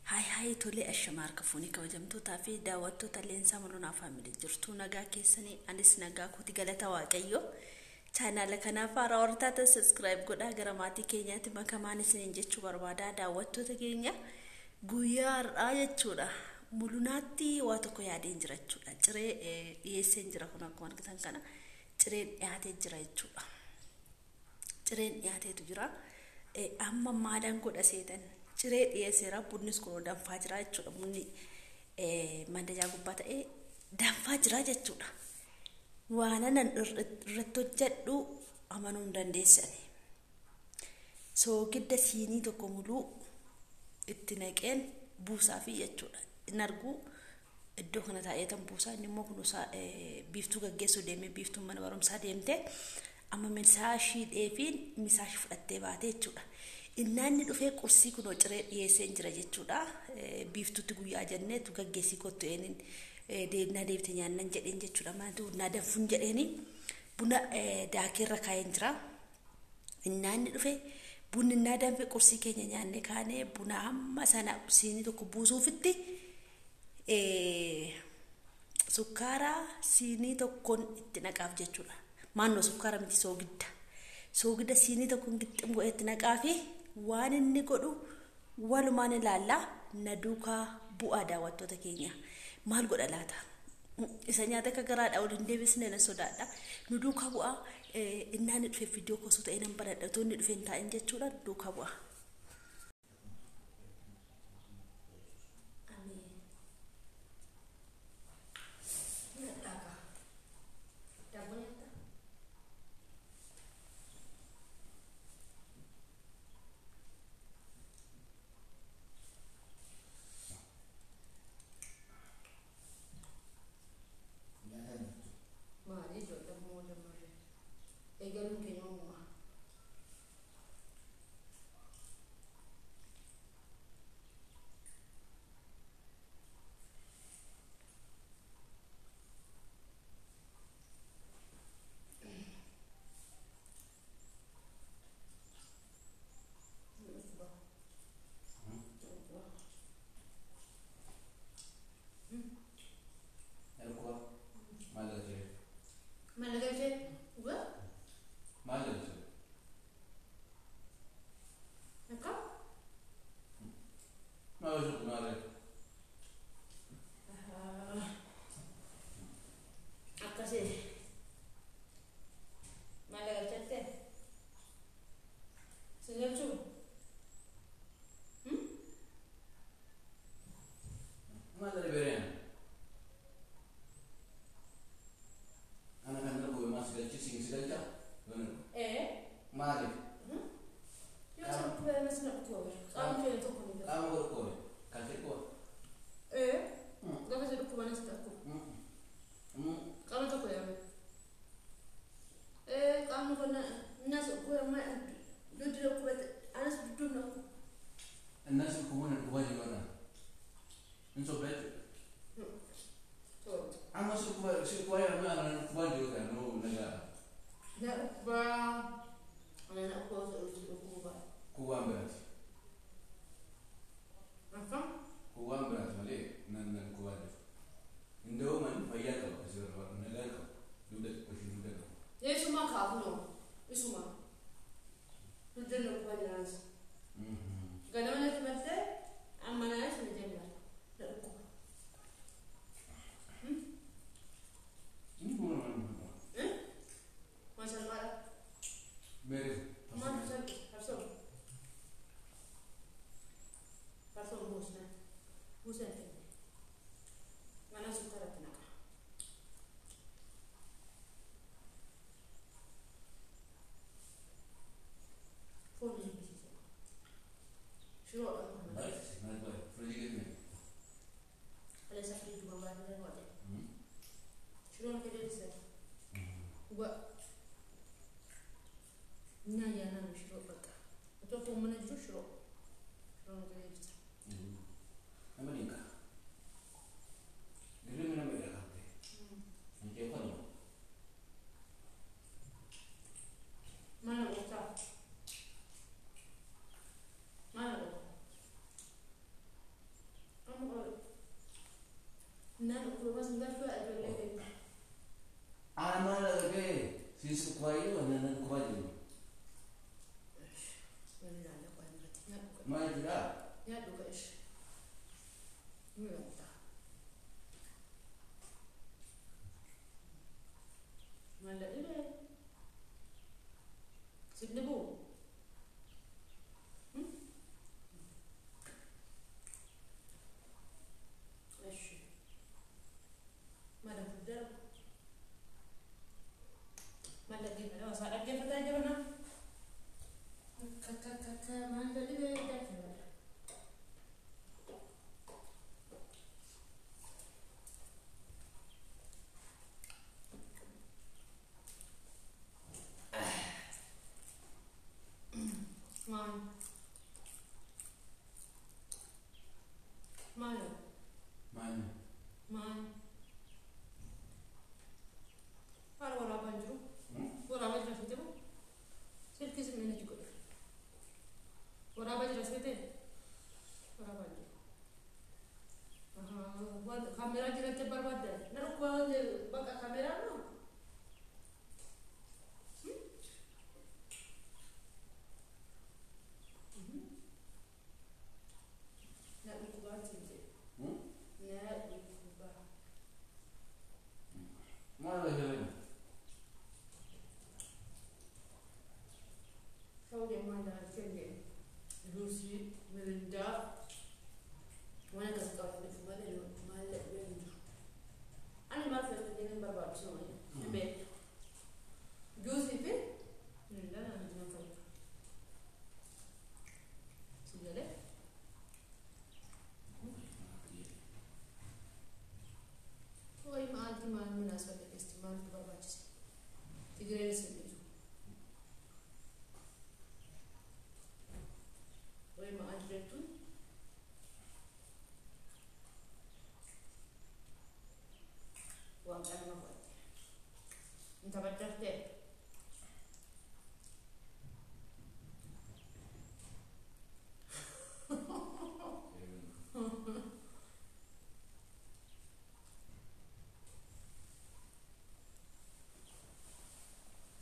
Hai tole ashamaar kafuuni kabajamtootaa fi daawwattoota leensaa mul'uun afaan jirtu nagaa keessanii anis nagaa kooti galata waaqayyo chaanaala kanaaf haaraa wartaata subscribe godhaa gara maatii keenyaatti makamaan isiniin jechuu barbaada daawwattoota keenya guyyaa har'aa jechuudha mul'unaatti waa tokko yaadeen jira jechuudha ciree dhiyeesseen jira kun akkuma argitan kana cireen dhiyaatee jira jechuudha cireen dhiyaateetu jira amma maadaan godha seetan ciree dhiyeesseera bunnis kun danfaa jira jechuudha bunni mandajaa gubbaa ta'ee danfaa jira jechuudha waanan irratti hojjedhu amanuu hin dandeessani soogidda siinii tokko muluu itti naqeen buusaa fi jechuudha in argu iddoo kana taa'ee tan buusaa inni immoo kunuunsaa biiftuu gaggeessuu deemee biiftuun mana barumsaa deemtee amma misaashii dheefiin misaashii fudhattee baatee jechuudha. Innaan dhufee qursii kun ciree dhiyeesseen jira jechuudha. Biiftuutti guyyaa jenneetu gaggeessii kottu eenin deemnaa deebite nyaannan jedheen jechuudha. Maantu naa danfuun jedheeni buna daakeerra kaa'een jira. Innaan dhufee bunni naa danfe qursii keenya nyaanne kaanee buna hamma sana siinii tokko buusuufitti sukkaara siinii tokkoon itti naqaaf jechuudha. Maannoo sukkaara miti soogidda. Soogidda siinii tokkoon gixxum godhee itti naqaafi waan inni godhu walumaan ilaallaa na duukaa bu'aa daawwattoota keenya maal godha laata isa nyaata akka garaadhaa waliin deebisnee na sodaadha nu duukaa bu'aa innaan dhufee viidiyoo kosuu ta'ee nan baradha toonni dhufee hin taa'in jechuudha duukaa bu'aa. الناس يكونون الكوالي ولا انتو بيت عم شو كوالي ما انا الكوالي ولا نو نجا لا با انا اقول كوان بيت افهم كوان بيت مالي نن كوالي عنده من فياك بس نجا دوده وش دوده ايش ما كافنو ايش ما بدنا كوالي ناس قالوا لك مثل عم ناس مجمع لأكو ما شاء الله ما شاء الله فرصون بوسنا ما ناس كرتنا فوني شو على سفري جوا بعد من الوقت شو أنا كده لسه هو نايا أنا مشروع بقى أتوقع من الجو شو أنا كده لسه أمريكا دلوقتي من أمريكا أنت يا فلان ما أنا قلت ما يجرى. يا دوك إيش؟ مين أنت؟ ما لا إيه؟ سيبني بو. إيش؟ ما لا تقدر. ما لا جيب أنا وصار أجيب فتاة جبنا. كا ما لا إيه ده كذا. Maal haala waraabaan jiru waraabaa jira asii jiru silkii simee natti godhe waraabaa jira asii ta'e waraabaa jiru waan kaameraa jiratti barbaadde na dhukkubaa bakka kaameraa noo na dhukkubaa jirti na dhukkubaa ما له هرم. شو ما لا كذي لوسي مرندا وانا قصدي في بالي ما لا بينجو انا ما في الدين بربع شويه البيت جوزي في لا انا ما فرق سيجله وي ما انت ما مناسبه استعمال بربع تقدرين تسوي وي ما أدريتون وأنا ما فاضي أنت بدرت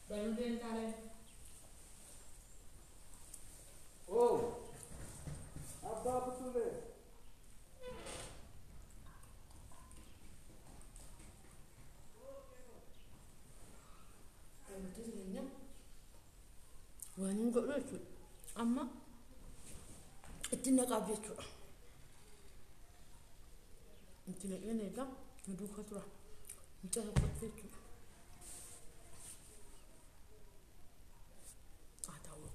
بنودين تعالى أوه. أبا بتقولي. وأنا نقول أما الدنيا قابلته أنت لقينا إذا ندوك خطرة أنت قابلته أتعوض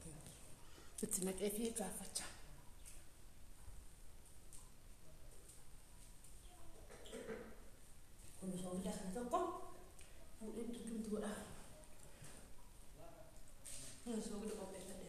الدنيا كيفية كافتها كنا سوي لك نتوقع وأنت كنت ولا كنا سوي لك قبل كده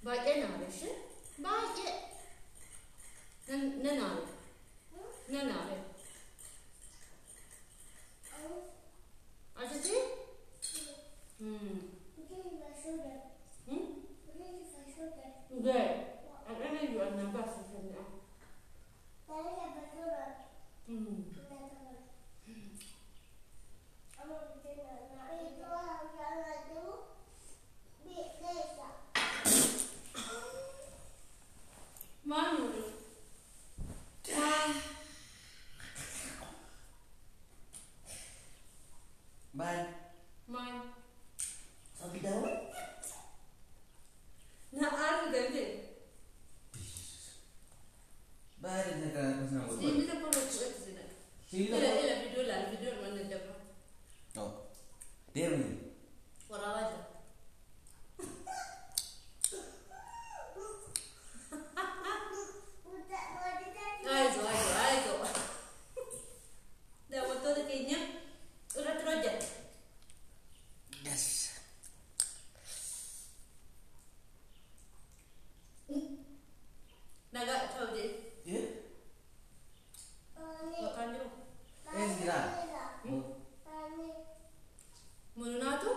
باقي نعرف شو باقي نعرف عرفتي Enggak. Ada juga nabas sebenarnya. Mana? Ban. Mana? Sabi daw. Naan ganti. Ban na ka kasi na Sini kita perlu buat sini. Sino? Video mana jawab. Oh. Dia ni. Orang aja. Ayo. Dah betul kayaknya. Udah terus aja. Yes. Naga tahu je. Ya? Makan dulu. Sila. Mana tu?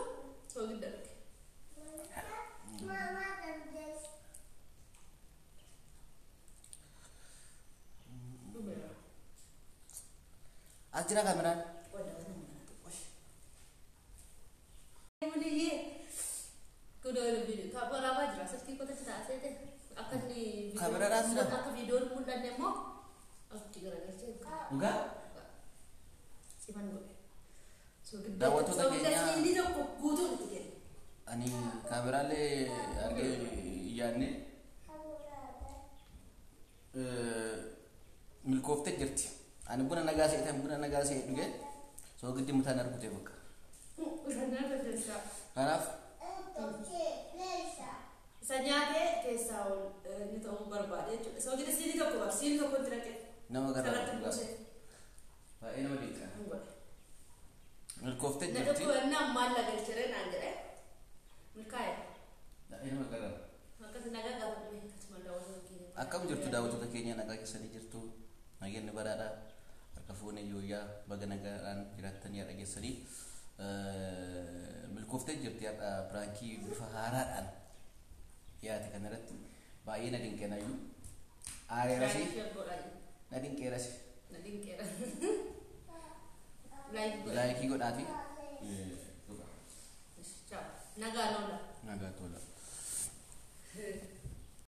So gede. Ajira kamera. Mana ye? Kudo video. Kabar apa jelas? Kita kota cerita saya deh. Akan di Kamera rasa. Aku video mudah demo. Aku tiga lagi. Enggak? Siapa gue? So gede. Dah waktu So tak gede kayaknya. sini dah kudu tiga. Ani kamera le arge yaanne milkoofte jirti. Ani buna nagaa se'e dhuge soo giddi mutaan argute bakka. Udah terasa. Kanaaf Sanyate kesa ni tahu berbalik. So kita sini tak kuat. Sini tak kontrak. nama Salah gara tembus. baay'ee nama dhiiqa. Enggak. Milkoofte Nak jirti. tu enam mal lagi cerita nanti. Mikaya. Baay'ee nama gara. Maka tenaga gak boleh cuma daun lagi. Akkam jirtu daawwattoota keenya nagaa keessanii jirtu. Nageenyi baraadha. Harka fuunee yooyyaa baga nagaan jiraatanii haadha geessanii. Milkooftee jirti har'a biraankii bifa haaraadhaan dhiyaate kanarratti baay'ee na dinqeenayyuu. Aareerasi na dinqeerasi. Laayikii godhaafi. Nagaa nola. Nagaa tola.